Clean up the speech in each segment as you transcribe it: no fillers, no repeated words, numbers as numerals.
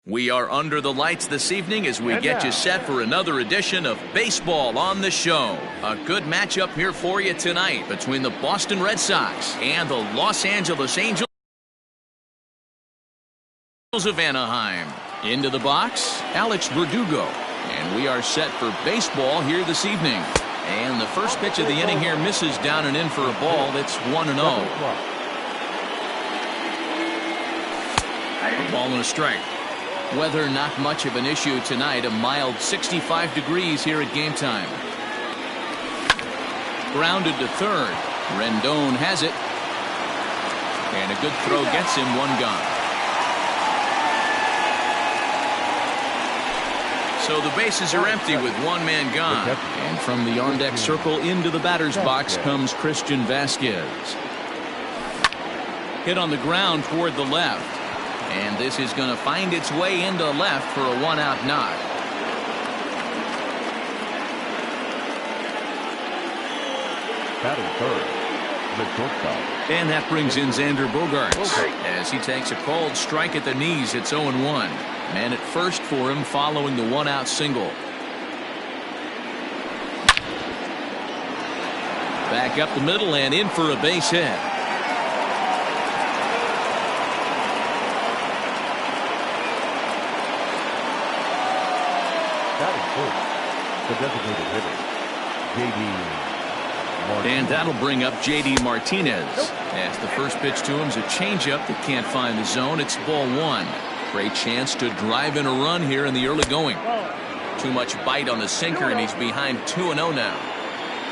We are under the lights this evening as we get you set for another edition of Baseball on the Show. A good matchup here for you tonight between the Boston Red Sox and the Los Angeles Angels of Anaheim. Into the box, Alex Verdugo. And we are set for baseball here this evening. And the first pitch of the inning here misses down and in for a ball. That's 1-0. A ball and a strike. Weather not much of an issue tonight. A mild 65 degrees here at game time. Grounded to third. Rendon has it. And a good throw gets him, one gone. So the bases are empty with one man gone. And from the on-deck circle into the batter's box comes Christian Vasquez. Hit on the ground toward the left. And this is going to find its way into left for a one-out knock. Batting third, the shortstop. And that brings in Xander Bogaerts. As he takes a called strike at the knees. It's 0-1. Man at first for him following the one-out single. Back up the middle and in for a base hit. The designated hitter, J.D. And that'll bring up J.D. Martinez. As the first pitch to him is a changeup that can't find the zone. It's ball one. Great chance to drive in a run here in the early going. Too much bite on the sinker, and he's behind 2-0 now.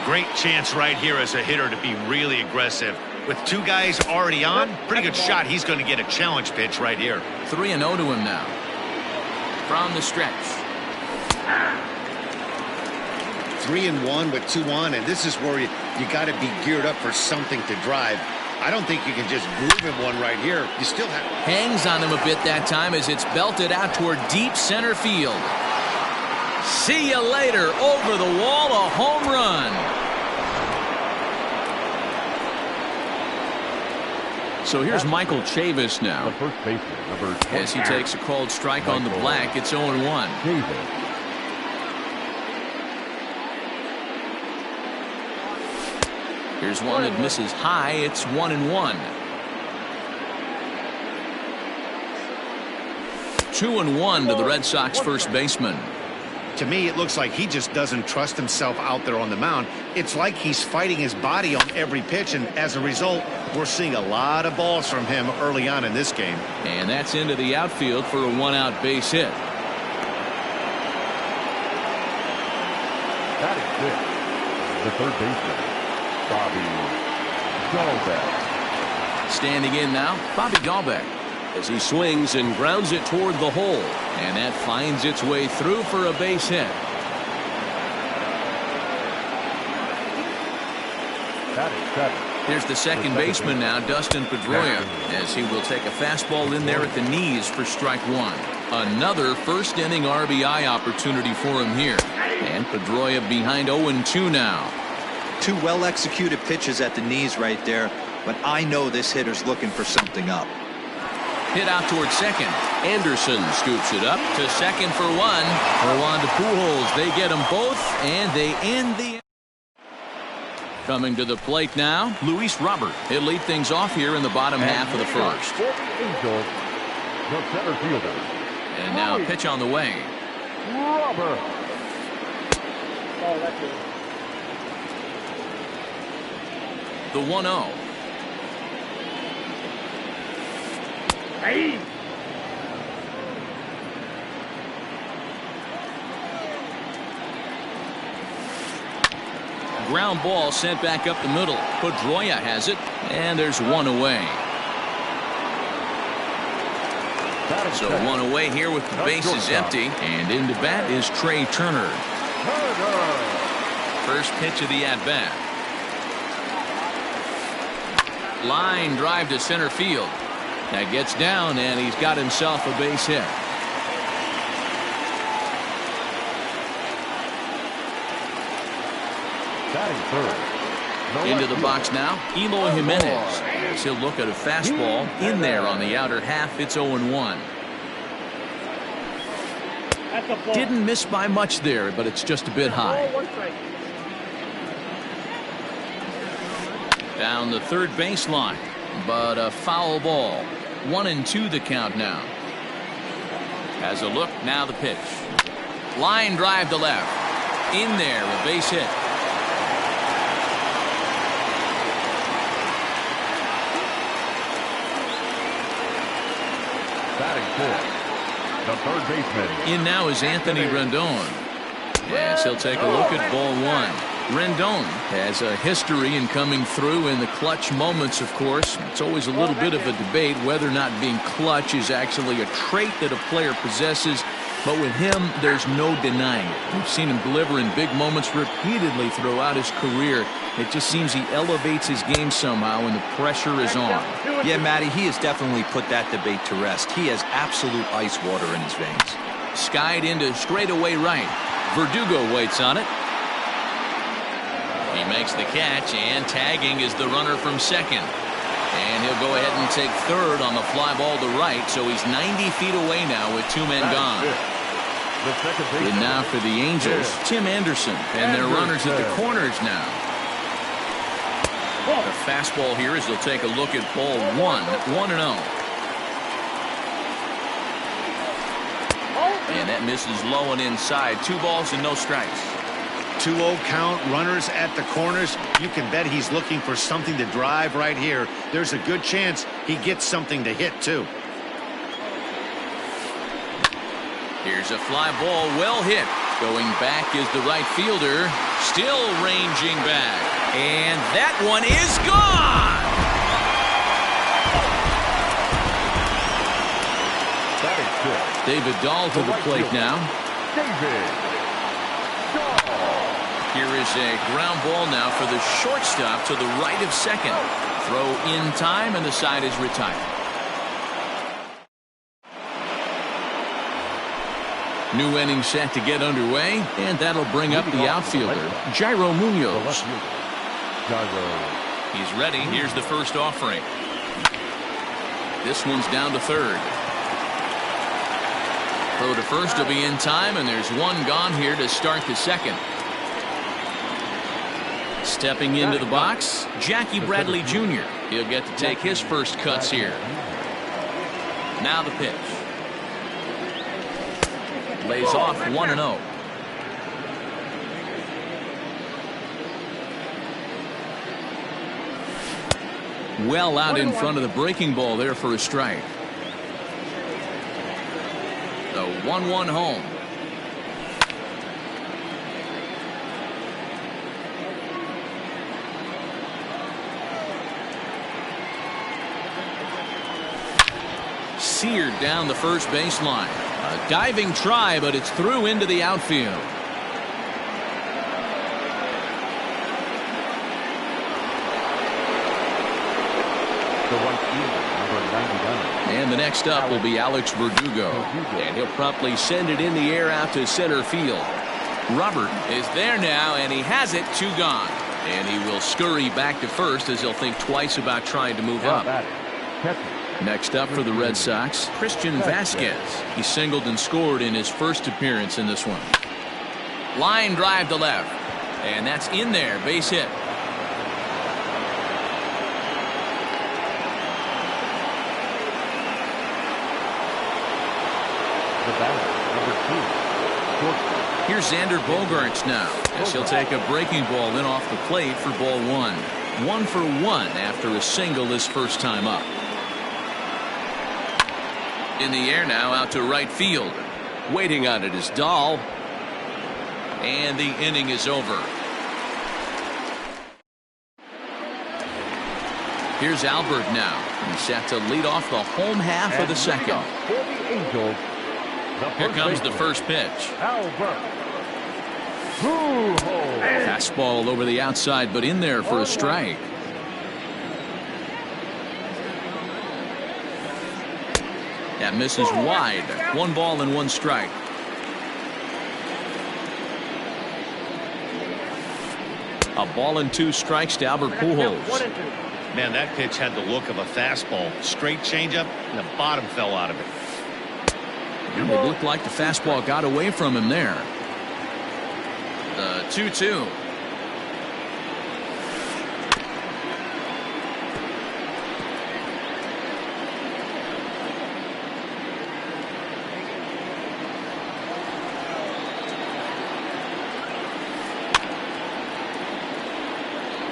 Great chance right here as a hitter to be really aggressive. With two guys already on, pretty good shot. He's going to get a challenge pitch right here. 3-0 to him now. From the stretch. 3-1 with 2 on, and this is where you got to be geared up for something to drive. I don't think you can just groove him one right here. You still have... Hangs on him a bit that time as it's belted out toward deep center field. See you later. Over the wall, a home run. So here's Michael Chavis now. The first baseman, number 20. As he takes a called strike on the black, it's 0-1. Chavis. Here's one that misses high. It's 1-1. 2-1 to the Red Sox first baseman. To me, it looks like he just doesn't trust himself out there on the mound. It's like he's fighting his body on every pitch, and as a result, we're seeing a lot of balls from him early on in this game. And that's into the outfield for a one-out base hit. That is good. The third baseman, Bobby Gallbeck. Standing in now, Bobby Gallbeck, as he swings and grounds it toward the hole. And that finds its way through for a base hit. That is seven. Here's the second baseman now, Dustin Pedroia, as he will take a fastball in there at the knees for strike one. Another first inning RBI opportunity for him here. And Pedroia behind 0-2 now. Two well-executed pitches at the knees right there, but I know this hitter's looking for something up. Hit out towards second. Anderson scoops it up to second for one. Throw on to Pujols. They get them both, and they end the... Coming to the plate now, Luis Robert. He'll lead things off here in the bottom half of the first. Angels, the center fielder. And now a pitch on the way. Robert. The 1-0. Ground ball sent back up the middle. Pedroia has it, and there's one away. So one away here with the bases empty, and into bat is Trey Turner. First pitch of the at-bat. Line drive to center field. That gets down, and he's got himself a base hit. Batting third. Into the box now, Eloy Jimenez. As he'll look at a fastball in there on the outer half. It's 0-1. Didn't miss by much there, but it's just a bit high. Down the third baseline, but a foul ball. 1-2 the count now. Has a look, now the pitch. Line drive to left. In there, a base hit. Batting fourth, the third baseman. In now is Anthony Rendon. Yes, he'll take a look at ball one. Rendon has a history in coming through in the clutch moments, of course. It's always a little bit of a debate whether or not being clutch is actually a trait that a player possesses. But with him, there's no denying it. We've seen him deliver in big moments repeatedly throughout his career. It just seems he elevates his game somehow when the pressure is on. Yeah, Matty, he has definitely put that debate to rest. He has absolute ice water in his veins. Skied into straightaway right. Verdugo waits on it. He makes the catch, and tagging is the runner from second. And he'll go ahead and take third on the fly ball to right, so he's 90 feet away now with two men gone. And now for the Angels, Tim Anderson, and their runners at the corners now. The fastball here as they'll take a look at ball one, 1-0. And that misses low and inside. 2 balls and no strikes. 2-0 count, runners at the corners. You can bet he's looking for something to drive right here. There's a good chance he gets something to hit, too. Here's a fly ball, well hit. Going back is the right fielder. Still ranging back. And that one is gone! David Dahl to the plate now. Here is a ground ball now for the shortstop to the right of second. Throw in time, and the side is retired. New inning set to get underway, and that'll bring up the outfielder, Jairo Munoz. He's ready. Here's the first offering. This one's down to third. Throw to first will be in time, and there's one gone here to start the second. Stepping into the box, Jackie Bradley Jr. He'll get to take his first cuts here. Now the pitch. Lays off 1-0. Well out in front of the breaking ball there for a strike. The 1-1 home. Seared down the first baseline. A diving try, but it's through into the outfield. And the next up will be Alex Verdugo. And he'll promptly send it in the air out to center field. Robert is there now, and he has it, 2 gone. And he will scurry back to first as he'll think twice about trying to move up. Next up for the Red Sox, Christian Vasquez. He singled and scored in his first appearance in this one. Line drive to left. And that's in there, base hit. Here's Xander Bogaerts now, as he'll take a breaking ball in off the plate for ball 1. 1 for 1 after a single his first time up. In the air now out to right field. Waiting on it is Dahl. And the inning is over. Here's Albert now. He's set to lead off the home half of the second. Here comes the first pitch. Fastball over the outside, but in there for a strike. That misses wide. 1 ball and 1 strike. A ball and 2 strikes to Albert Pujols. Man, that pitch had the look of a fastball. Straight changeup, and the bottom fell out of it. It looked like the fastball got away from him there. The 2-2.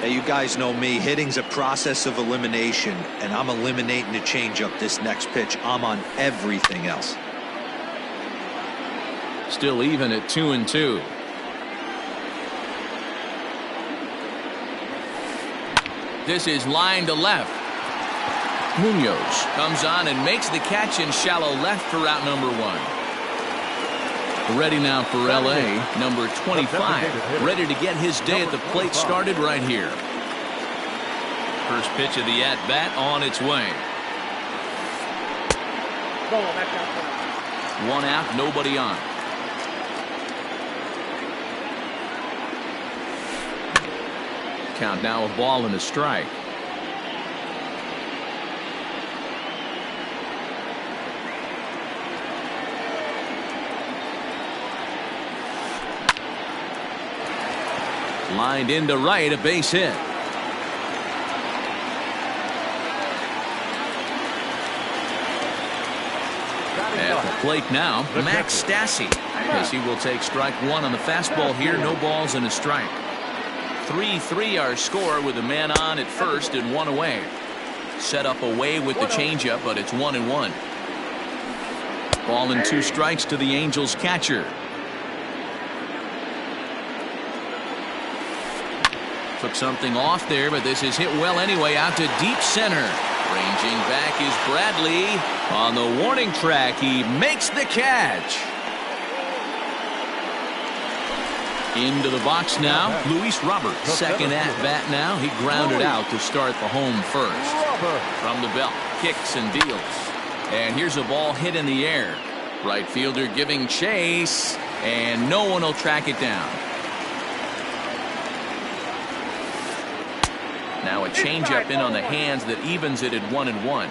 Hey, you guys know me. Hitting's a process of elimination, and I'm eliminating the changeup this next pitch. I'm on everything else. Still even at 2-2. This is line to left. Munoz comes on and makes the catch in shallow left for out number 1. Ready now for LA, number 25. Ready to get his day at the plate started right here. First pitch of the at-bat on its way. 1 out, nobody on. Count now, a ball and a strike. Lined into right, a base hit. At the plate now, Max Stassi, as he will take strike 1 on the fastball here. No balls and a strike. 3-3 our score with a man on at first and 1 away. Set up away with the changeup, but it's 1-1. Ball and 2 strikes to the Angels catcher. Took something off there, but this is hit well anyway, out to deep center. Ranging back is Bradley. On the warning track, he makes the catch. Into the box now, Luis Robert. Second at bat now. He grounded out to start the home first. From the belt, kicks and deals. And here's a ball hit in the air. Right fielder giving chase, and no one will track it down. Now a changeup in on the hands that evens it at 1-1.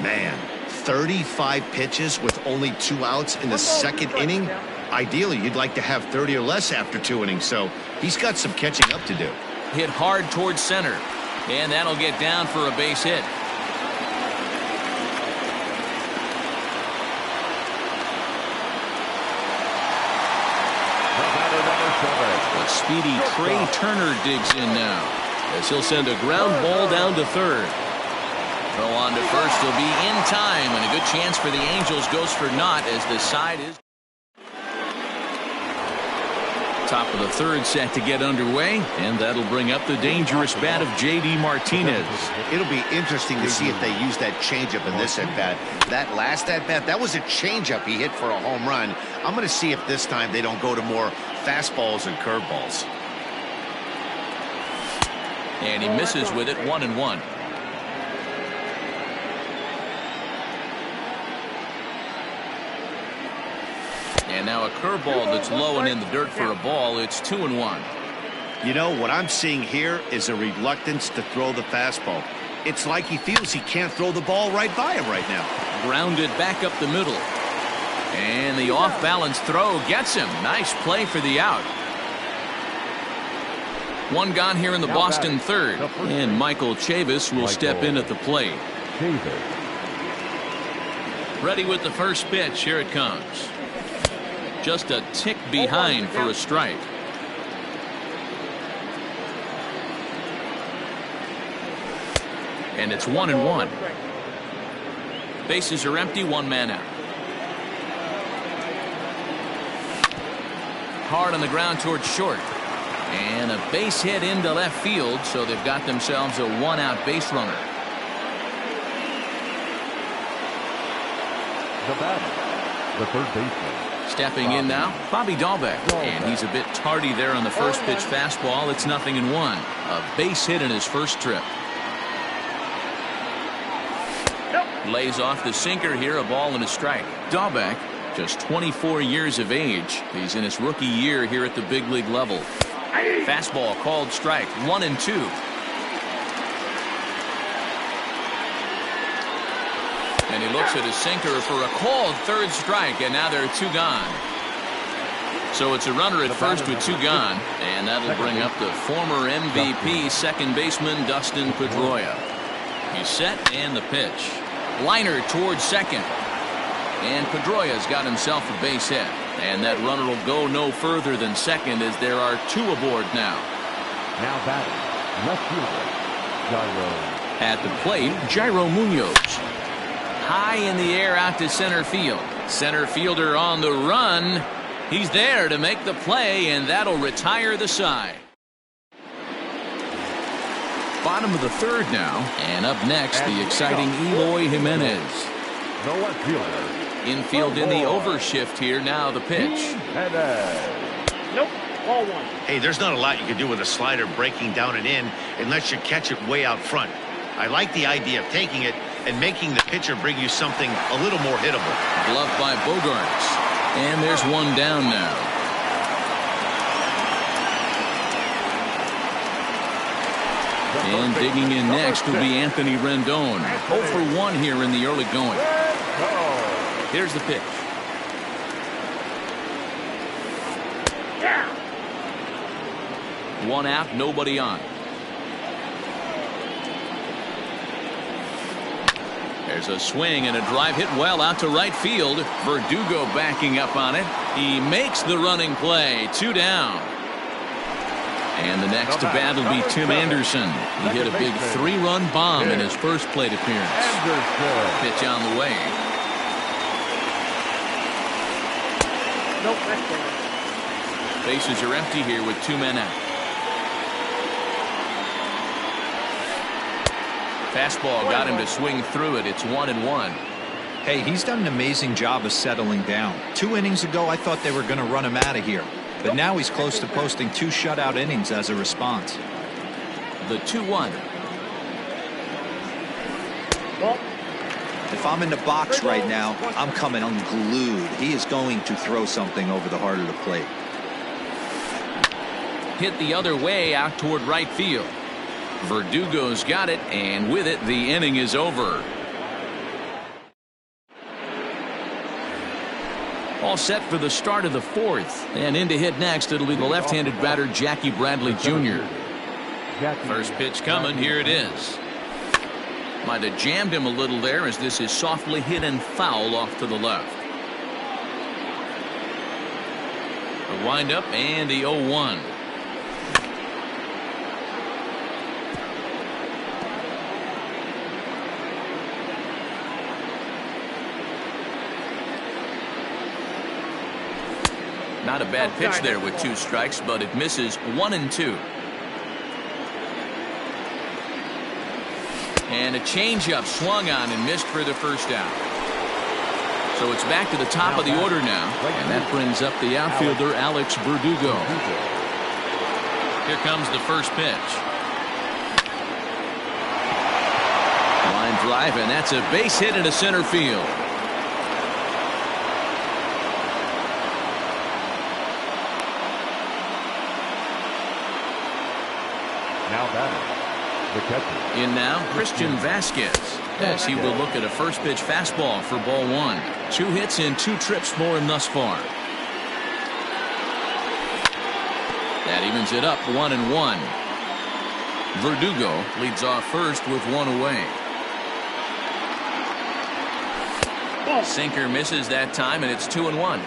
Man, 35 pitches with only 2 outs in the second inning. Ideally, you'd like to have 30 or less after 2 innings, so he's got some catching up to do. Hit hard towards center, and that'll get down for a base hit. A speedy Trey Turner digs in now, as he'll send a ground ball down to third. Throw on to first, he'll be in time, and a good chance for the Angels goes for naught as the side is. Top of the third set to get underway, and that'll bring up the dangerous bat of J.D. Martinez. It'll be interesting to see if they use that changeup in this at-bat. That last at-bat, that was a changeup he hit for a home run. I'm going to see if this time they don't go to more fastballs and curveballs. And he misses with it, 1-1. And now a curveball that's low and in the dirt for a ball. It's 2-1. You know, what I'm seeing here is a reluctance to throw the fastball. It's like he feels he can't throw the ball right by him right now. Grounded back up the middle. And the off-balance throw gets him. Nice play for the out. 1 gone here in the Boston third. And Michael Chavis will step in at the plate. Ready with the first pitch. Here it comes. Just a tick behind for a strike. And it's 1-1. Bases are empty, 1 man out. Hard on the ground towards short. And a base hit into left field, so they've got themselves a 1-out base runner. The batter, the third baseman. Stepping in now, Bobby Dahlbeck. And he's a bit tardy there on the first pitch fastball. It's 0-1. A base hit in his first trip. Lays off the sinker here, a ball and a strike. Dahlbeck, just 24 years of age. He's in his rookie year here at the big league level. Fastball called strike, 1-2. And And he looks at his sinker for a called third strike, and now there are two gone. So it's a runner at first with two gone, and that'll bring up the former MVP second baseman Dustin Pedroia. He's set, and the pitch. Liner towards second. And Pedroia's got himself a base hit. And that runner will go no further than second as there are two aboard now. Now batting, left fielder, Gyro. At the plate, Gyro Munoz. High in the air out to center field. Center fielder on the run. He's there to make the play, and that'll retire the side. Bottom of the third now, and up next, the exciting Eloy Jimenez. No left fielder. Infield in the overshift here. Now the pitch. Nope. Ball one. Hey, there's not a lot you can do with a slider breaking down and in unless you catch it way out front. I like the idea of taking it and making the pitcher bring you something a little more hittable. Gloved by Bogarts. And there's one down now. And digging in next will be Anthony Rendon. 0 for 1 here in the early going. Here's the pitch. One out, nobody on. There's a swing and a drive hit well out to right field. Verdugo backing up on it. He makes the running play. 2 down. And the next to bat will be Tim Anderson. He hit a big 3-run bomb in his first plate appearance. Pitch on the way. Nope, that's down. Bases are empty here with 2 men out. Fastball got him to swing through it. It's 1-1. Hey, he's done an amazing job of settling down. 2 innings ago, I thought they were going to run him out of here. But now he's close to posting 2 shutout innings as a response. The 2-1. If I'm in the box right now, I'm coming unglued. He is going to throw something over the heart of the plate. Hit the other way out toward right field. Verdugo's got it, and with it, the inning is over. All set for the start of the 4th. And in to hit next, it'll be the left-handed batter, Jackie Bradley Jr. First pitch coming. Here it is. Might have jammed him a little there as this is softly hit and foul off to the left. The windup and the 0-1. Not a bad pitch there with 2 strikes, but it misses 1-2. And a changeup swung on and missed for the first out. So it's back to the top of the order now, and that brings up the outfielder Alex Verdugo. Here comes the first pitch. Line drive, and that's a base hit into center field. Now batting, the catcher. In now, Christian Vasquez, as he will look at a first pitch fastball for ball 1. 2 hits and 2 trips for him thus far. That evens it up 1-1. Verdugo leads off first with 1 away. Sinker misses that time, and it's 2-1.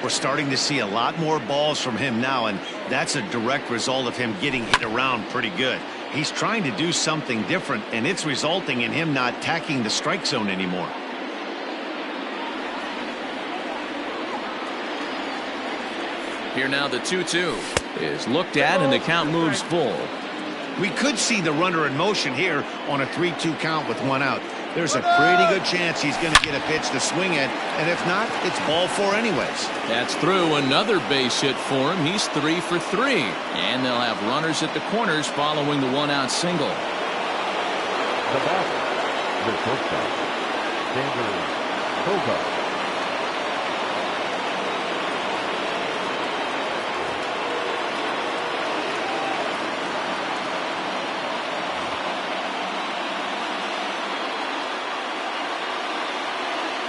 We're starting to see a lot more balls from him now, and that's a direct result of him getting hit around pretty good. He's trying to do something different, and it's resulting in him not tacking the strike zone anymore. Here now the 2-2 is looked at, and the count moves full. We could see the runner in motion here on a 3-2 count with 1 out. There's a pretty good chance he's going to get a pitch to swing at, and if not, it's ball 4 anyways. That's through. Another base hit for him. He's 3 for 3, and they'll have runners at the corners following the 1-out single. The batter, the shortstop, Xander Bogaerts.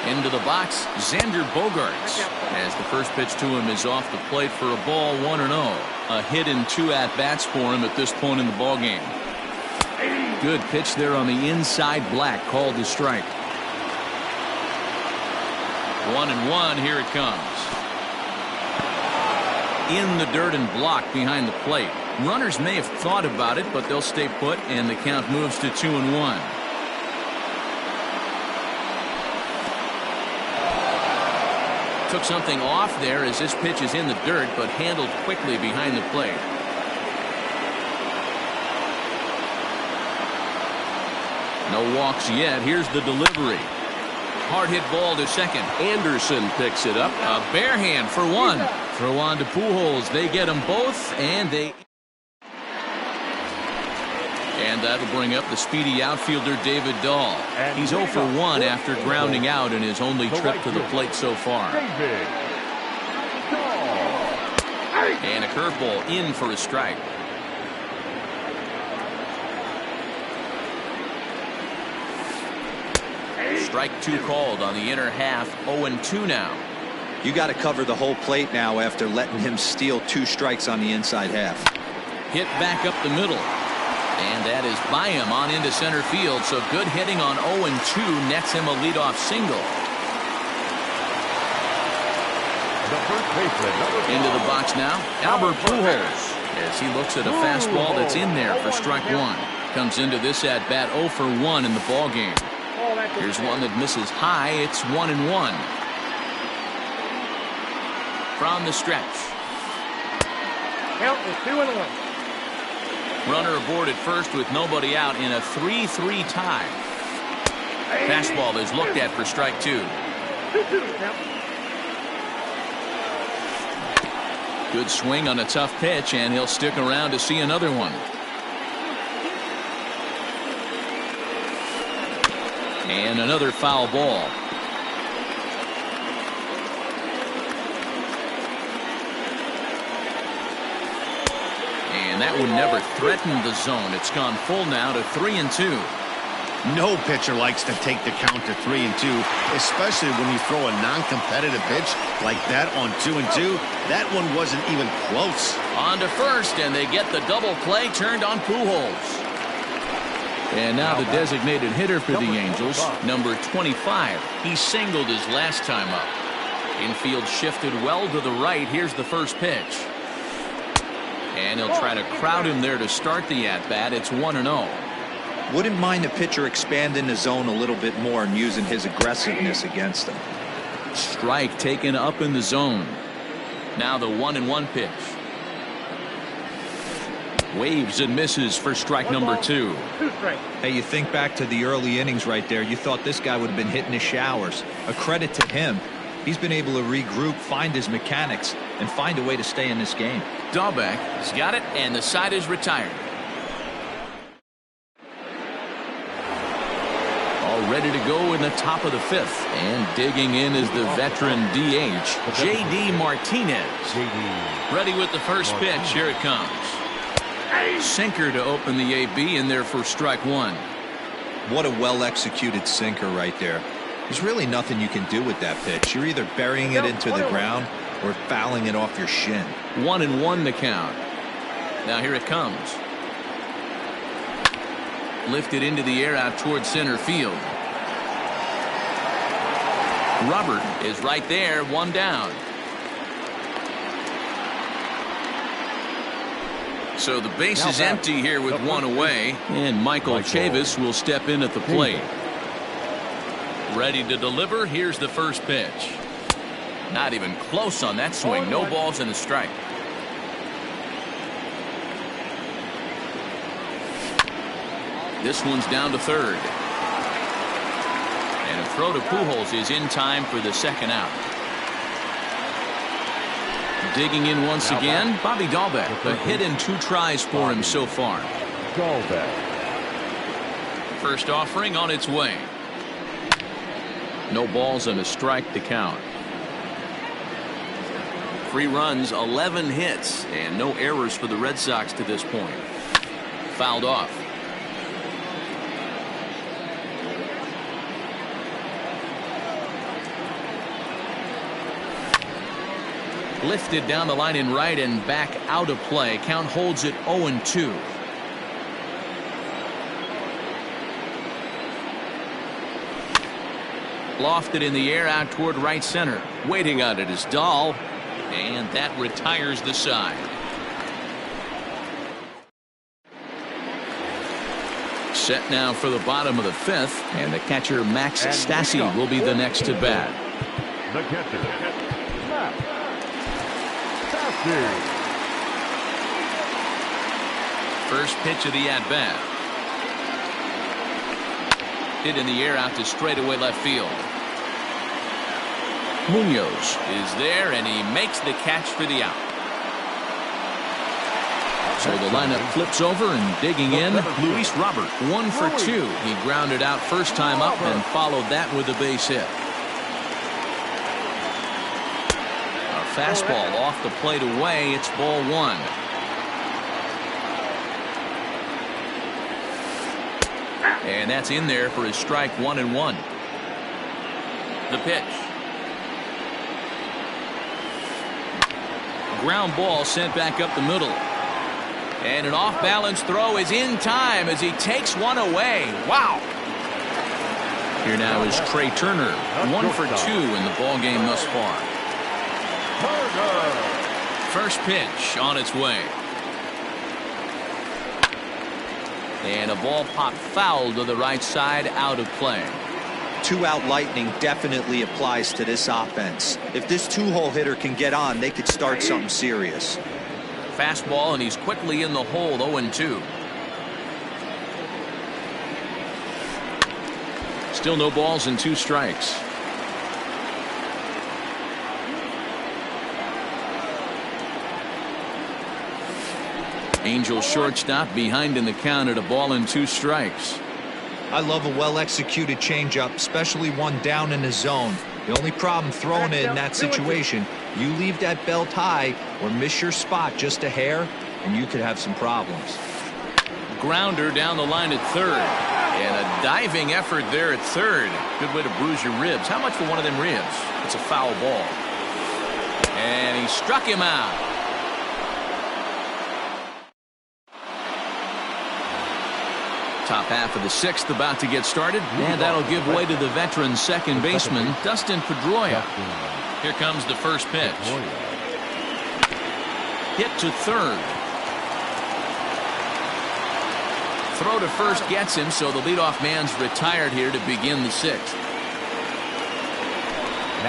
Into the box, Xander Bogaerts. As the first pitch to him is off the plate for a ball, 1-0. A hit and 2 at-bats for him at this point in the ballgame. Good pitch there on the inside, Black called the strike. 1-1, here it comes. In the dirt and blocked behind the plate. Runners may have thought about it, but they'll stay put, and the count moves to 2-1. Took something off there as this pitch is in the dirt, but handled quickly behind the plate. No walks yet. Here's the delivery. Hard hit ball to second. Anderson picks it up. A bare hand for one. Throw on to Pujols. They get them both, and that'll bring up the speedy outfielder David Dahl. He's 0 for 1 after grounding out in his only trip to the plate so far. And a curveball in for a strike. Strike 2 called on the inner half. 0-2 now. You got to cover the whole plate now after letting him steal 2 strikes on the inside half. Hit back up the middle. And that is by him on into center field. So good hitting on 0-2 nets him a leadoff single. Into the box now, Albert Pujols. As he looks at a fastball that's in there for strike 1. Comes into this at bat 0 for 1 in the ball game. Here's one that misses high. It's 1-1. From the stretch. Count is 2-1. Runner aboard at first with nobody out in a 3-3 tie. Fastball is looked at for strike 2. 2-2 now. Good swing on a tough pitch, and he'll stick around to see another one. And another foul ball. And that one never threatened the zone. It's gone full now to 3-2. No pitcher likes to take the count to 3-2, especially when you throw a non-competitive pitch like that on 2-2. That one wasn't even close. On to first, and they get the double play turned on Pujols. And now the designated hitter for the Angels, number 25. He singled his last time up. Infield shifted well to the right. Here's the first pitch. And he'll try to crowd him there to start the at-bat. It's 1-0. Wouldn't mind the pitcher expanding the zone a little bit more and using his aggressiveness against him. Strike taken up in the zone. Now the 1-1 pitch. Waves and misses for strike number 2. Hey, you think back to the early innings right there. You thought this guy would have been hitting his showers. A credit to him. He's been able to regroup, find his mechanics, and find a way to stay in this game. Dahlbeck has got it, and the side is retired. All ready to go in the top of the 5th. And digging in is the veteran DH, J.D. Martinez. Ready with the first pitch. Here it comes. Sinker to open the AB in there for strike 1. What a well-executed sinker right there. There's really nothing you can do with that pitch. You're either burying it into the ground or fouling it off your shin. 1-1 to count. Now here it comes. Lifted into the air out towards center field. Robert is right there, 1 down. So the base is empty here with 1 away, and Michael Chavis will step in at the plate. Ready to deliver. Here's the first pitch. Not even close on that swing. No balls and a strike. This one's down to third. And a throw to Pujols is in time for the second out. Digging in once again, Bobby Dahlbeck. A hit and 2 tries for him so far. First offering on its way. No balls and a strike to count. 3 runs, 11 hits, and no errors for the Red Sox to this point. Fouled off. Lifted down the line in right and back out of play. Count holds it 0-2. Lofted in the air out toward right center. Waiting on it is Dahl, and that retires the side. Set now for the bottom of the fifth, and the catcher Max Stassi will be the next to bat. The catcher, Max Stassi. First pitch of the at-bat. Hit in the air out to straightaway left field. Munoz is there, and he makes the catch for the out. So the lineup flips over, and digging in, Luis Robert. 1 for 2. He grounded out first time up and followed that with a base hit. A fastball off the plate away. It's ball 1. And that's in there for his strike 1-1. The pitch. Ground ball sent back up the middle. And an off-balance throw is in time as he takes one away. Wow. Here now is Trey Turner. 1 for 2 in the ball game thus far. First pitch on its way. And a ball popped foul to the right side, out of play. 2-out lightning definitely applies to this offense. If this 2-hole hitter can get on, they could start something serious. Fastball, and he's quickly in the hole. 0-2. Still no balls and 2 strikes. Angels shortstop behind in the count at a ball and 2 strikes. I love a well-executed changeup, especially one down in the zone. The only problem throwing it in that situation, you leave that belt high or miss your spot just a hair, and you could have some problems. Grounder down the line at third. And a diving effort there at third. Good way to bruise your ribs. How much for one of them ribs? It's a foul ball. And he struck him out. Top half of the 6th about to get started, and that'll give way to the veteran second baseman, Dustin Pedroia. Here comes the first pitch. Hit to third. Throw to first gets him, so the leadoff man's retired here to begin the 6th.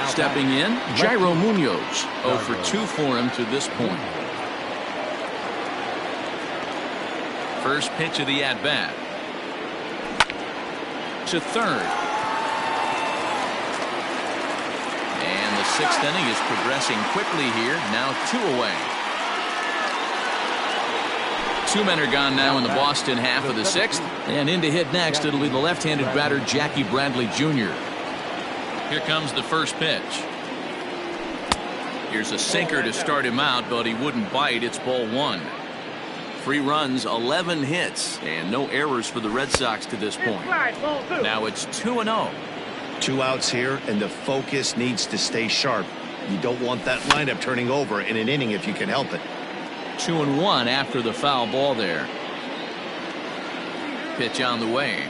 Stepping in, Jairo Munoz. 0 for 2 for him to this point. First pitch of the at-bat. To third. And the 6th inning is progressing quickly here. Now 2 away. 2 men are gone now in the Boston half of the 6th. And in to hit next, it'll be the left-handed batter Jackie Bradley Jr. Here comes the first pitch. Here's a sinker to start him out, but he wouldn't bite. It's ball 1. 3 runs, 11 hits, and no errors for the Red Sox to this point. Now it's 2-0. 2 outs here, and the focus needs to stay sharp. You don't want that lineup turning over in an inning if you can help it. 2-1 after the foul ball there. Pitch on the way.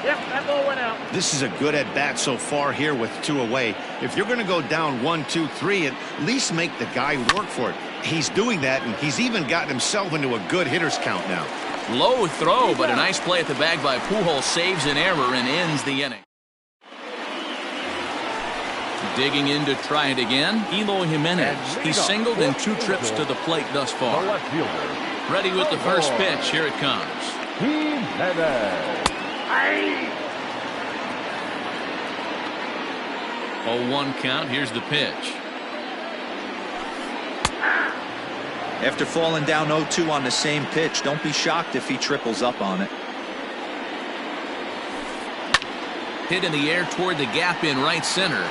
Yep, that ball went out. This is a good at-bat so far here with 2 away. If you're going to go down 1, 2, 3, at least make the guy work for it. He's doing that, and he's even gotten himself into a good hitter's count now. Low throw, but a nice play at the bag by Pujols saves an error and ends the inning. Digging in to try it again, Eloy Jimenez. He's singled in 2 trips to the plate thus far. Ready with the first pitch. Here it comes. 0-1 count. Here's the pitch. After falling down 0-2 on the same pitch, don't be shocked if he triples up on it. Hit in the air toward the gap in right center.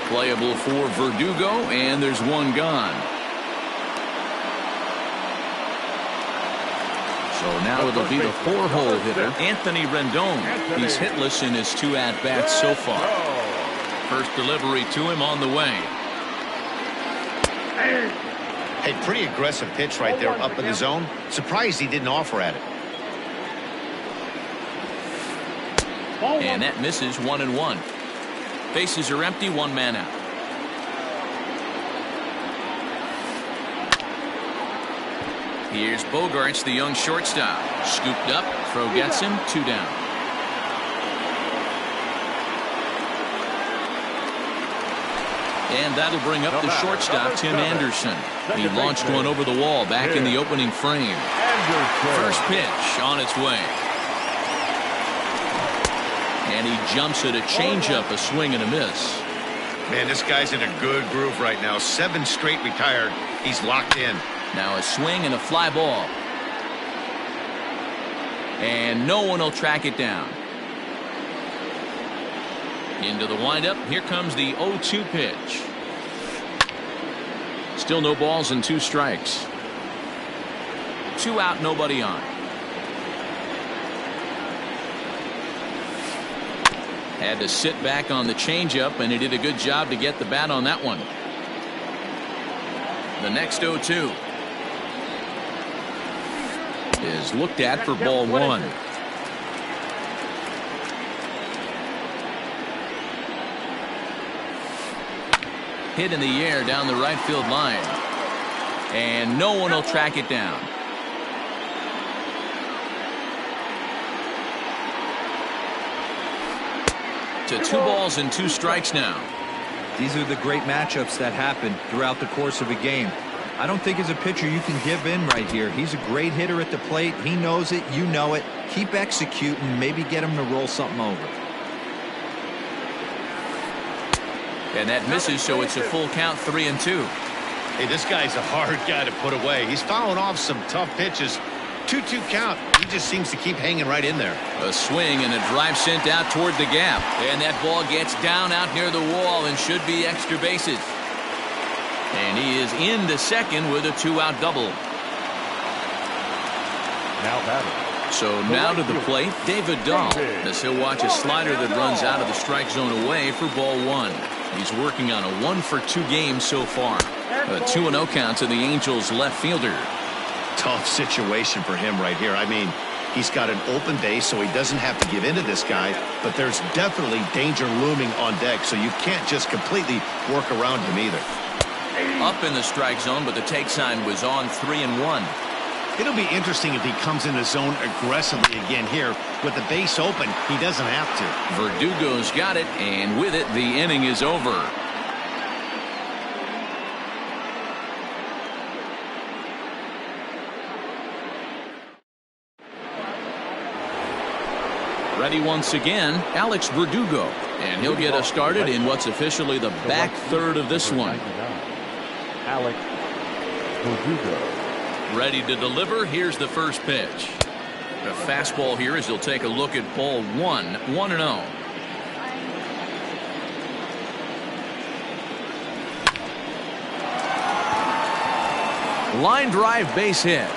Playable for Verdugo, and there's 1 gone. So now it'll be the 4-hole hitter, Anthony Rendon. He's hitless in his 2 at-bats so far. First delivery to him on the way. Hey, pretty aggressive pitch right there up in the zone. Surprised he didn't offer at it. And that misses 1-1. Bases are empty, one man out. Here's Bogarts, the young shortstop. Scooped up, throw gets him, 2 down. And that'll bring up the shortstop, Tim Anderson. He launched one over the wall back in the opening frame. First pitch on its way. And he jumps at a changeup, a swing and a miss. Man, this guy's in a good groove right now. 7 straight retired. He's locked in. Now a swing and a fly ball. And no one will track it down. Into the windup. Here comes the 0-2 pitch. Still no balls and 2 strikes. 2 out, nobody on. Had to sit back on the changeup, and he did a good job to get the bat on that one. The next 0-2 is looked at for ball 1. Hit in the air down the right field line. And no one will track it down. To 2 balls and 2 strikes now. These are the great matchups that happen throughout the course of a game. I don't think as a pitcher you can give in right here. He's a great hitter at the plate. He knows it. You know it. Keep executing. Maybe get him to roll something over. And that misses, so it's a full count, 3-2. Hey, this guy's a hard guy to put away. He's fouling off some tough pitches. 2-2 count. He just seems to keep hanging right in there. A swing and a drive sent out toward the gap. And that ball gets down out near the wall and should be extra bases. And he is into second with a 2-out double. Now batting. So now to the plate, David Dahl, as he'll watch a slider that runs out of the strike zone away for ball 1. He's working on a 1-for-2 game so far. A 2-0 count to the Angels left fielder. Tough situation for him right here. I mean, he's got an open base, so he doesn't have to give in to this guy, but there's definitely danger looming on deck, so you can't just completely work around him either. Up in the strike zone, but the take sign was on, 3-1. It'll be interesting if he comes in the zone aggressively again here. With the base open, he doesn't have to. Verdugo's got it, and with it, the inning is over. Ready once again, Alex Verdugo. And he'll get us started in what's officially the back third of this one. Alex Verdugo. Ready to deliver. Here's the first pitch. A fastball here as he'll take a look at ball 1, 1-0. Line drive, base hit.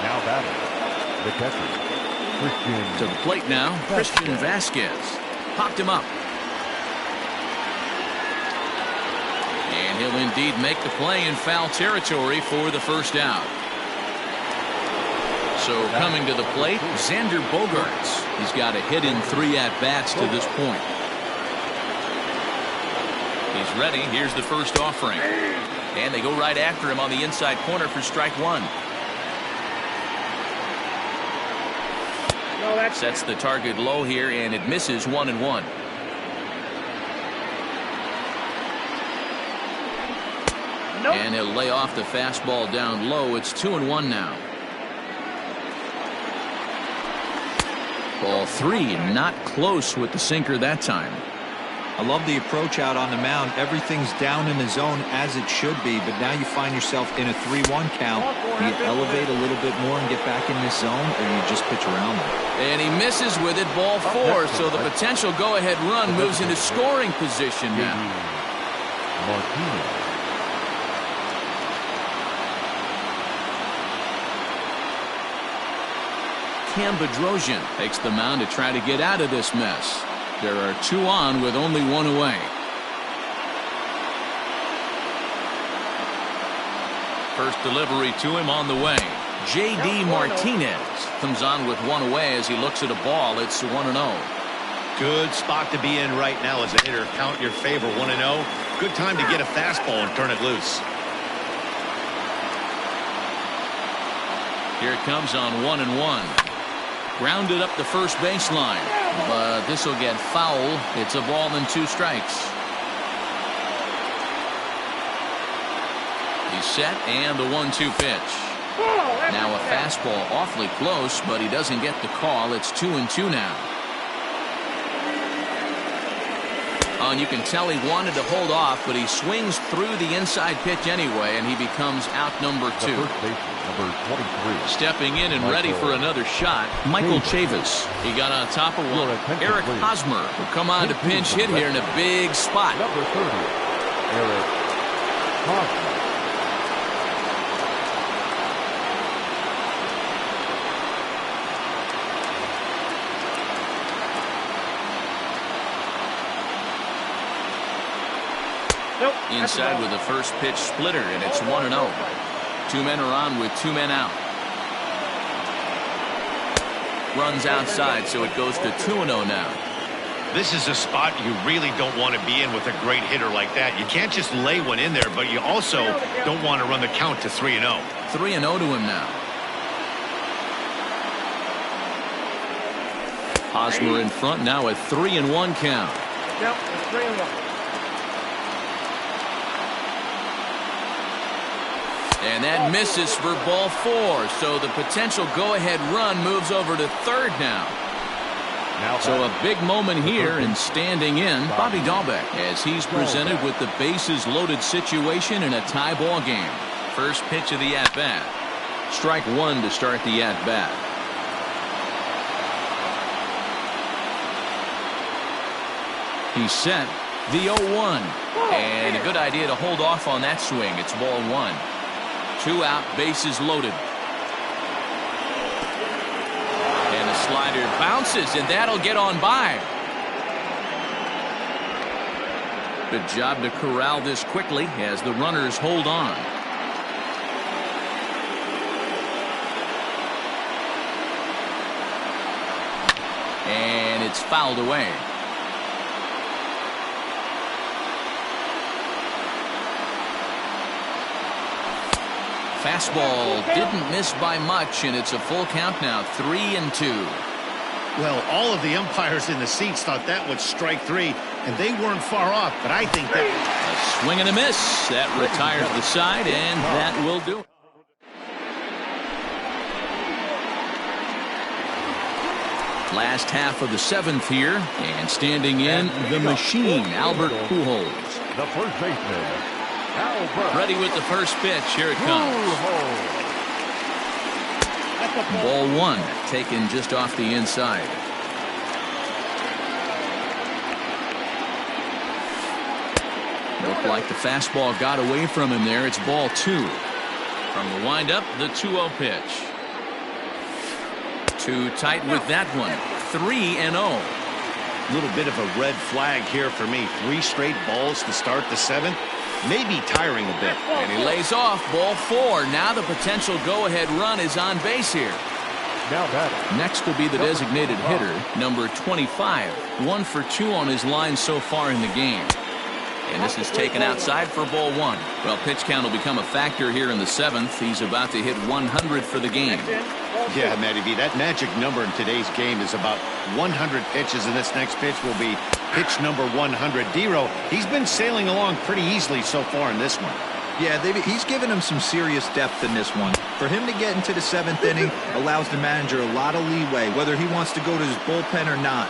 Now batting. The catcher, Christian. To the plate now, Christian Vasquez. Popped him up. And he'll indeed make the play in foul territory for the first out. So coming to the plate, Xander Bogarts. He's got a hit in 3 at-bats to this point. He's ready. Here's the first offering. And they go right after him on the inside corner for strike 1. Sets the target low here, and it misses 1-1. And he'll lay off the fastball down low. It's 2-1 now. Ball 3, not close with the sinker that time. I love the approach out on the mound. Everything's down in the zone as it should be, but now you find yourself in a 3-1 count. Do you elevate a little bit more and get back in this zone, or you just pitch around them? And he misses with it, ball 4, so the potential go-ahead run moves into scoring position now. Cam Bedrosian takes the mound to try to get out of this mess. There are 2 on with only 1 away. First delivery to him on the way. J.D. Martinez comes on with 1 away as he looks at a ball. It's 1-0. Good spot to be in right now as a hitter. Count your favor, 1-0. Good time to get a fastball and turn it loose. Here it comes on 1-1. Grounded up the first baseline, but this will get foul. It's a ball and 2 strikes. He's set and the 1-2 pitch. Now a fastball awfully close, but he doesn't get the call. It's 2-2 now. And you can tell he wanted to hold off, but he swings through the inside pitch anyway, and he becomes out number 2. First baseman, number 23. Stepping in and ready for another shot, Michael Chavis. He got on top of one. Eric Hosmer will come on to pinch hit here in a big spot. Number 30, Eric Hosmer. Inside with the first pitch splitter, and it's 1-0. 2 men are on with 2 men out. Runs outside, so it goes to 2-0 now. This is a spot you really don't want to be in with a great hitter like that. You can't just lay one in there, but you also don't want to run the count to 3-0. 3-0 to him now. Hosmer in front now at 3-1 count. Yep, it's 3-1. And that misses for ball 4. So the potential go-ahead run moves over to third now. So a big moment here, and standing in, Bobby Dahlbeck, as he's presented with the bases loaded situation in a tie ball game. First pitch of the at-bat. Strike 1 to start the at-bat. He's set. The 0-1. And a good idea to hold off on that swing. It's ball 1. 2 out, bases loaded. And the slider bounces, and that'll get on by. Good job to corral this quickly as the runners hold on. And it's fouled away. Fastball didn't miss by much, and it's a full count now, 3-2. Well, all of the umpires in the seats thought that was strike 3, and they weren't far off, but I think that... A swing and a miss. That retires the side, and that will do it. Last half of the 7th here, and standing in, the machine, Albert Pujols. The first baseman, Albert. Ready with the first pitch. Here it comes. Ball 1, taken just off the inside. Looked like the fastball got away from him there. It's ball 2. From the windup, the 2-0 pitch. Too tight with that one. 3-0. Little bit of a red flag here for me. 3 straight balls to start the 7th. Maybe tiring a bit. And he lays off ball 4. Now the potential go-ahead run is on base here. Now batting. Next will be the designated hitter, number 25. 1 for 2 on his line so far in the game. And this is taken outside for ball 1. Well, pitch count will become a factor here in the 7th. He's about to hit 100 for the game. Yeah, Matty B, that magic number in today's game is about 100 pitches, and this next pitch will be pitch number 100. D-Row, he's been sailing along pretty easily so far in this one. Yeah, he's given him some serious depth in this one. For him to get into the 7th inning allows the manager a lot of leeway, whether he wants to go to his bullpen or not.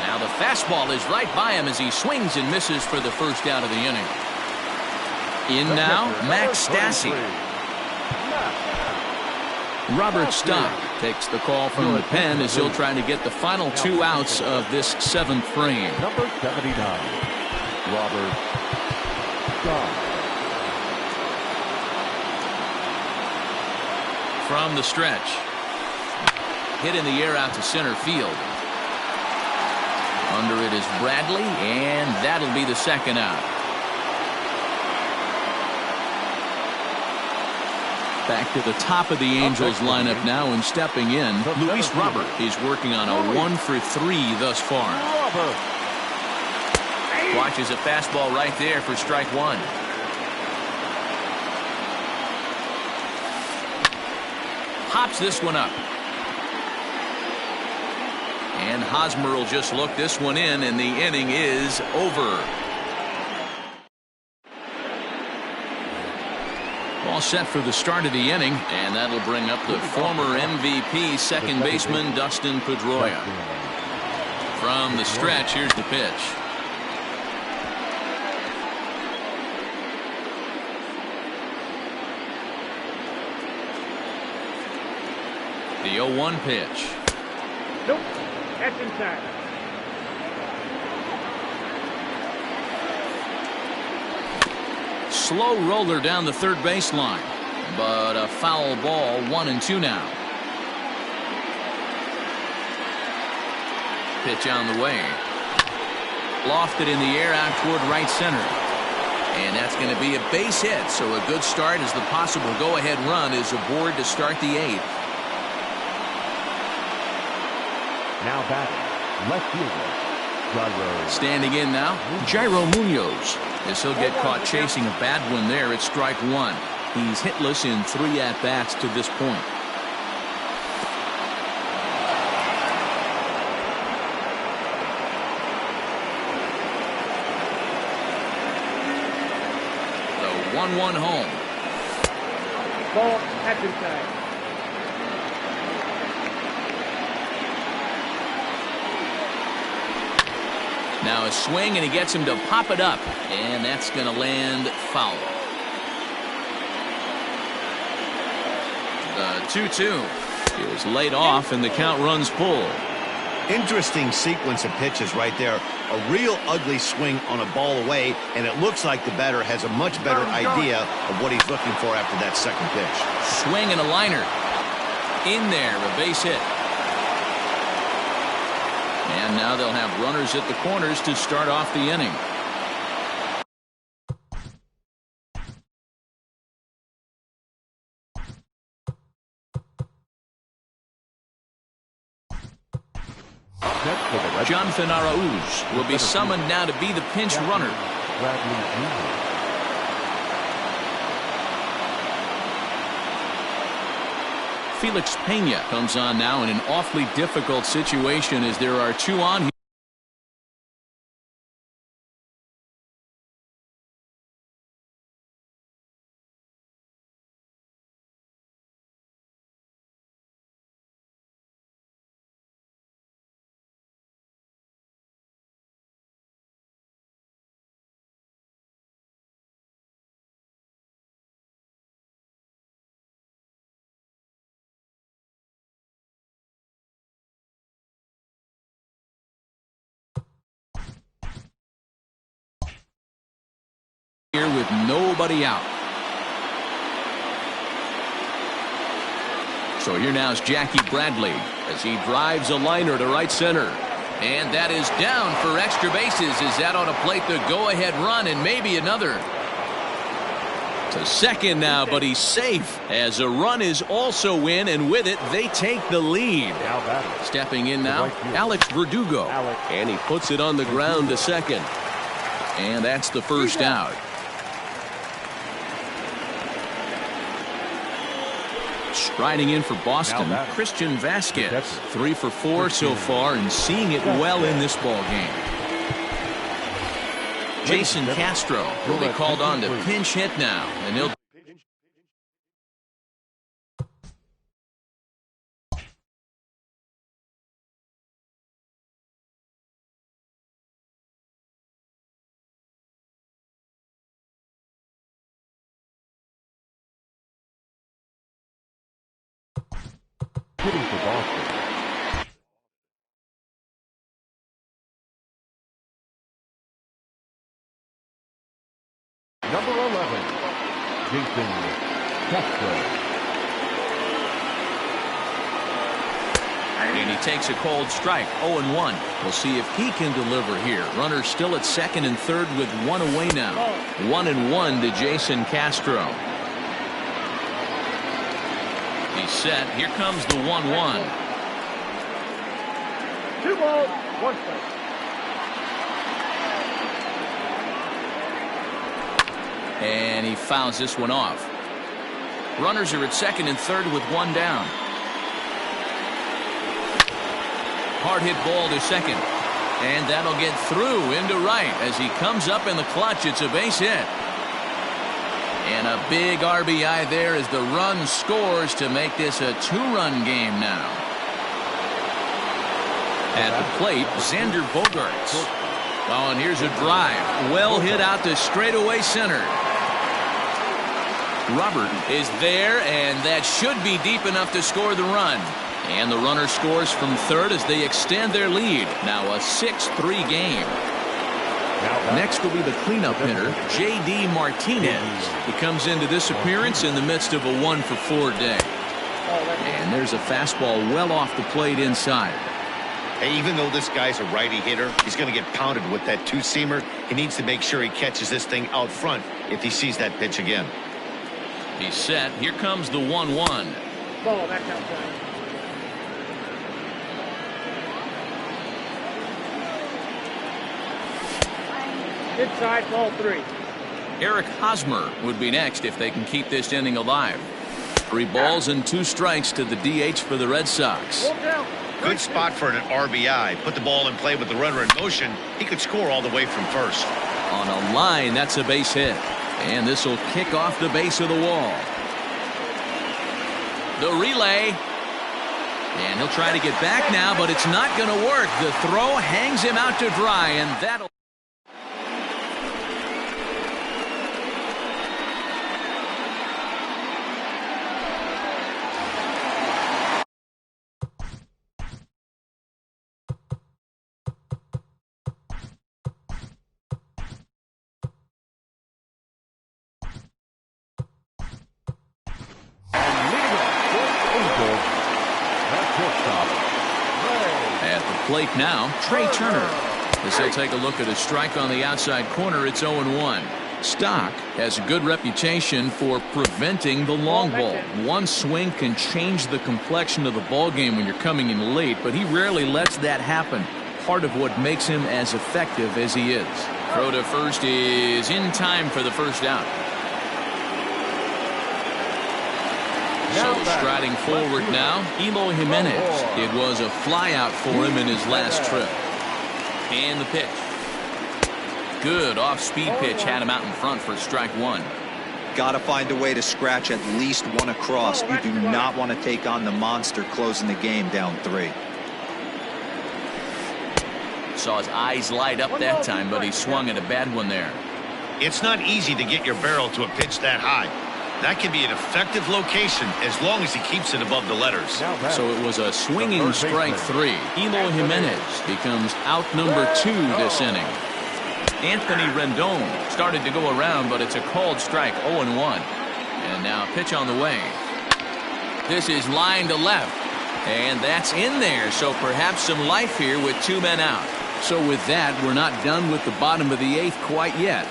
Now the fastball is right by him as he swings and misses for the first out of the inning. In now, Max Stassi. Robert Stock takes the call from the pen as he'll try to get the final 2 outs of this 7th frame. Number 79, Robert Stock. from the stretch. Hit in the air out to center field. Under it is Bradley, and that'll be the second out. Back to the top of the Angels lineup now, and stepping in, Luis Robert. He's working on a 1-for-3 thus far. Watches a fastball right there for strike one. Hops this one up. And Hosmer will just look this one in, and the inning is over. All set for the start of the inning, and that'll bring up the former MVP second baseman Dustin Pedroia. From the stretch, here's the pitch. The 0-1 pitch. Nope. That's inside. Slow roller down the third baseline, but a foul ball. 1-2 now. Pitch on the way. Lofted in the air out toward right center. And that's going to be a base hit, so a good start as the possible go-ahead run is aboard to start the eighth. Now batting, left fielder, Jairo. Standing in now, Jairo Munoz. As he'll get caught chasing a bad one there at strike one. He's hitless in 3 at-bats to this point. The 1-1 home. Ball. That's inside. Now a swing, and he gets him to pop it up, and that's going to land foul. The 2-2 is laid off, and the count runs full. Interesting sequence of pitches right there. A real ugly swing on a ball away, and it looks like the batter has a much better idea of what he's looking for after that second pitch. Swing and a liner. In there, a base hit. And now they'll have runners at the corners to start off the inning. Jonathan Arauz will be summoned now to be the pinch runner. Felix Pena comes on now in an awfully difficult situation as there are 2 on here. Here with nobody out. So here now is Jackie Bradley as he drives a liner to right center. And that is down for extra bases as that ought to plate the go-ahead run and maybe another. To second now, but he's safe as a run is also in, and with it they take the lead. Stepping in now, Alex Verdugo, and he puts it on the ground to second. And that's the first out. Striding in for Boston, Christian Vasquez, 3 for 4 so far and seeing it well in this ball game. Jason Castro will be called on to pinch hit now, and he'll hitting for Boston. Number 11, Jason Castro. And he takes a called strike, 0-1. We'll see if he can deliver here. Runner still at second and third with one away now. 1-1 to Jason Castro. He's set. Here comes the 1-1. 2 balls, 1 strike. And he fouls this one off. Runners are at second and third with one down. Hard hit ball to second. And that'll get through into right as he comes up in the clutch. It's a base hit. And a big RBI there as the run scores to make this a 2-run game now. At the plate, Xander Bogaerts. Oh, and here's a drive. Well hit out to straightaway center. Robert is there, and that should be deep enough to score the run. And the runner scores from third as they extend their lead. Now a 6-3 game. Next will be the cleanup hitter, J.D. Martinez. He comes into this appearance in the midst of a 1-for-4 day. And there's a fastball well off the plate inside. Hey, even though this guy's a righty hitter, he's going to get pounded with that two-seamer. He needs to make sure he catches this thing out front if he sees that pitch again. He's set. Here comes the 1-1. Ball, that's outside. Inside, ball 3. Eric Hosmer would be next if they can keep this inning alive. 3 balls and 2 strikes to the DH for the Red Sox. Good spot for an RBI. Put the ball in play with the runner in motion. He could score all the way from first. On a line, that's a base hit. And this will kick off the base of the wall. The relay. And he'll try to get back now, but it's not going to work. The throw hangs him out to dry, and that'll... At the plate now, Trey Turner. As he'll take a look at a strike on the outside corner, it's 0-1. Stock has a good reputation for preventing the long ball. One swing can change the complexion of the ball game when you're coming in late, but he rarely lets that happen. Part of what makes him as effective as he is. Throw to first is in time for the first out. So striding forward now, Eloy Jimenez. It was a flyout for him in his last trip. And the pitch. Good off-speed pitch had him out in front for strike 1. Got to find a way to scratch at least one across. You do not want to take on the monster closing the game down 3. Saw his eyes light up that time, but he swung at a bad one there. It's not easy to get your barrel to a pitch that high. That can be an effective location as long as he keeps it above the letters. So it was a swinging strike 3. Eloy Jimenez becomes out number 2 this inning. Anthony Rendon started to go around, but it's a called strike, 0-1. And now pitch on the way. This is line to left. And that's in there, so perhaps some life here with 2 men out. So with that, we're not done with the bottom of the 8th quite yet.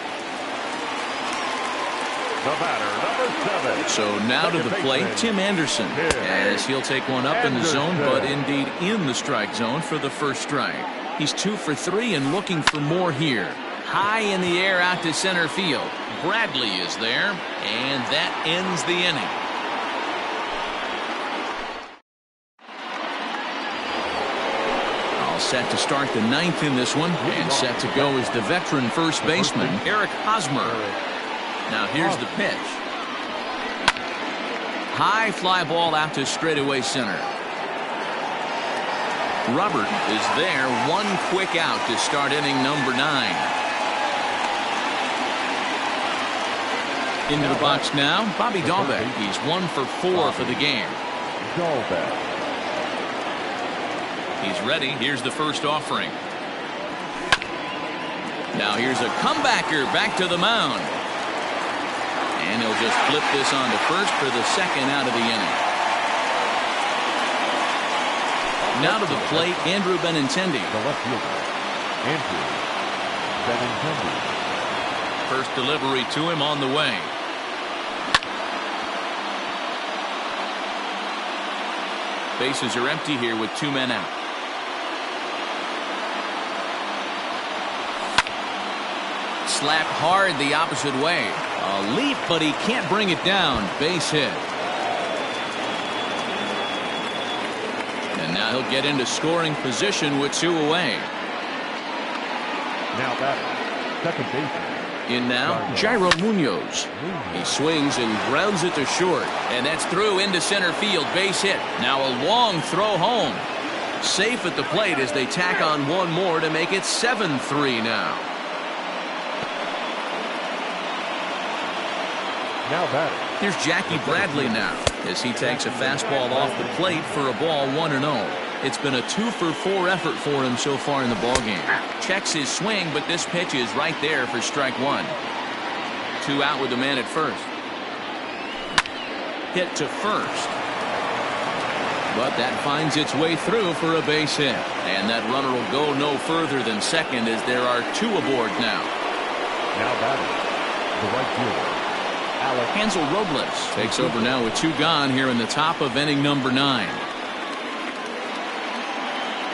The batter, number 7. So now to the plate, Tim Anderson, as he'll take one up in the zone, but indeed in the strike zone for the first strike. He's 2 for 3 and looking for more here. High in the air out to center field. Bradley is there, and that ends the inning. All set to start the 9th in this one, and set to go is the veteran first baseman, Eric Hosmer. Now here's the pitch. High fly ball out to straightaway center. Robert is there. One quick out to start inning number 9. Into the box now, Bobby Dalbec. He's 1 for 4 for the game. He's ready. Here's the first offering. Now here's a comebacker back to the mound. And he'll just flip this on to first for the second out of the inning. Now to the plate, Andrew Benintendi. The left fielder, Andrew Benintendi. First delivery to him on the way. Bases are empty here with 2 men out. Slap hard the opposite way. A leap, but he can't bring it down. Base hit. And now he'll get into scoring position with 2 away. Now batting, second baseman. In now, Jairo Munoz. He swings and grounds it to short. And that's through into center field. Base hit. Now a long throw home. Safe at the plate as they tack on 1 more to make it 7-3 now. Now batting. Here's Jackie Bradley now as he takes a fastball off the plate for a ball 1-0. It's been a 2-for-4 effort for him so far in the ballgame. Checks his swing, but this pitch is right there for strike 1. 2 out with the man at first. Hit to first. But that finds its way through for a base hit. And that runner will go no further than second as there are 2 aboard now. Now batting, the right fielder, Hansel Robles takes over now with 2 gone here in the top of inning number 9.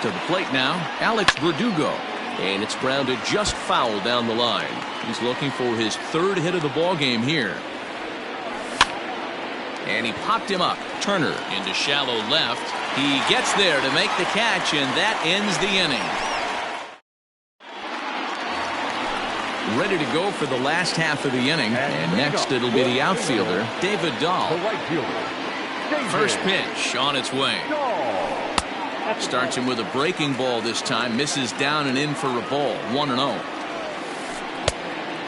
To the plate now, Alex Verdugo. And it's grounded just foul down the line. He's looking for his 3rd hit of the ball game here. And he popped him up. Turner into shallow left. He gets there to make the catch, and that ends the inning. Ready to go for the last half of the inning. And next it'll be the outfielder, David Dahl. the right fielder, David First pitch on its way. Dahl. Starts him with a breaking ball this time. Misses down and in for a ball. 1-0.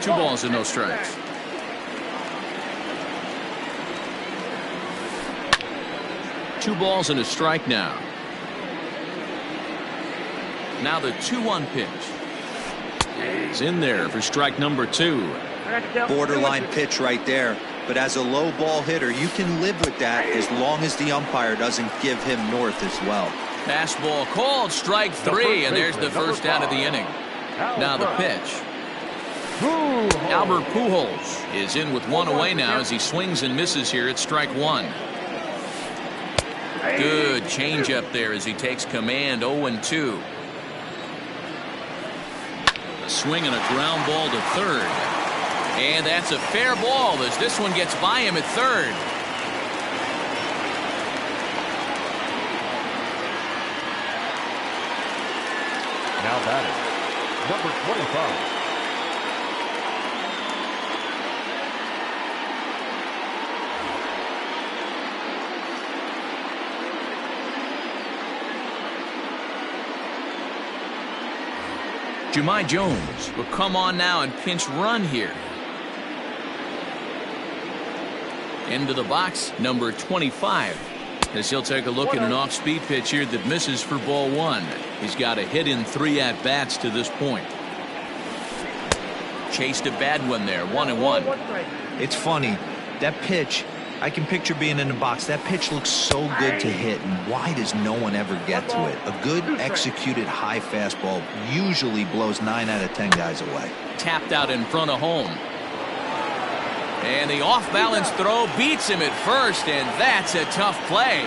2 balls and no strikes. Two balls and a strike now. Now the 2-1 pitch. Is in there for strike number 2. Borderline pitch right there. But as a low ball hitter, you can live with that as long as the umpire doesn't give him north as well. Fastball called, strike 3, and there's the first out of the inning. Now the pitch. Albert Pujols is in with 1 away now as he swings and misses here at strike 1. Good changeup there as he takes command. 0-2. A swing and a ground ball to third. And that's a fair ball as this one gets by him at third. Now batting, number 25. Jahmai Jones will come on now and pinch run here. Into the box, number 25. As he'll take a look at an off-speed pitch here that misses for ball 1. He's got a hit in 3 at-bats to this point. Chased a bad one there, 1-1. It's funny, that pitch, I can picture being in the box. That pitch looks so good to hit, and why does no one ever get to it? A good executed high fastball usually blows 9 out of 10 guys away. Tapped out in front of home. And the off-balance throw beats him at first, and that's a tough play.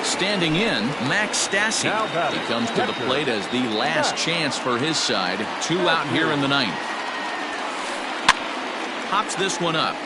Standing in, Max Stassi. He comes to the plate as the last chance for his side. 2 out here in the 9th. Pops this one up.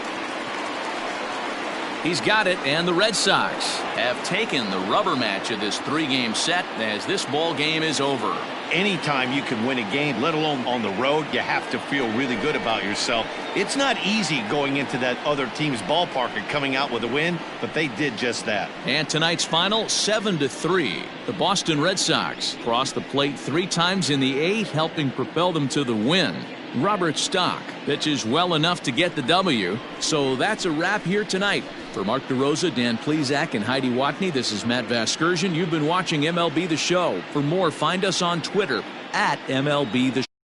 He's got it, and the Red Sox have taken the rubber match of this 3-game set as this ball game is over. Anytime you can win a game, let alone on the road, you have to feel really good about yourself. It's not easy going into that other team's ballpark and coming out with a win, but they did just that. And tonight's final, 7-3. The Boston Red Sox crossed the plate 3 times in the 8th, helping propel them to the win. Robert Stock pitches well enough to get the W. So that's a wrap here tonight. For Mark DeRosa, Dan Plesac, and Heidi Watney, this is Matt Vasgersian. You've been watching MLB The Show. For more, find us on Twitter @MLB The Show.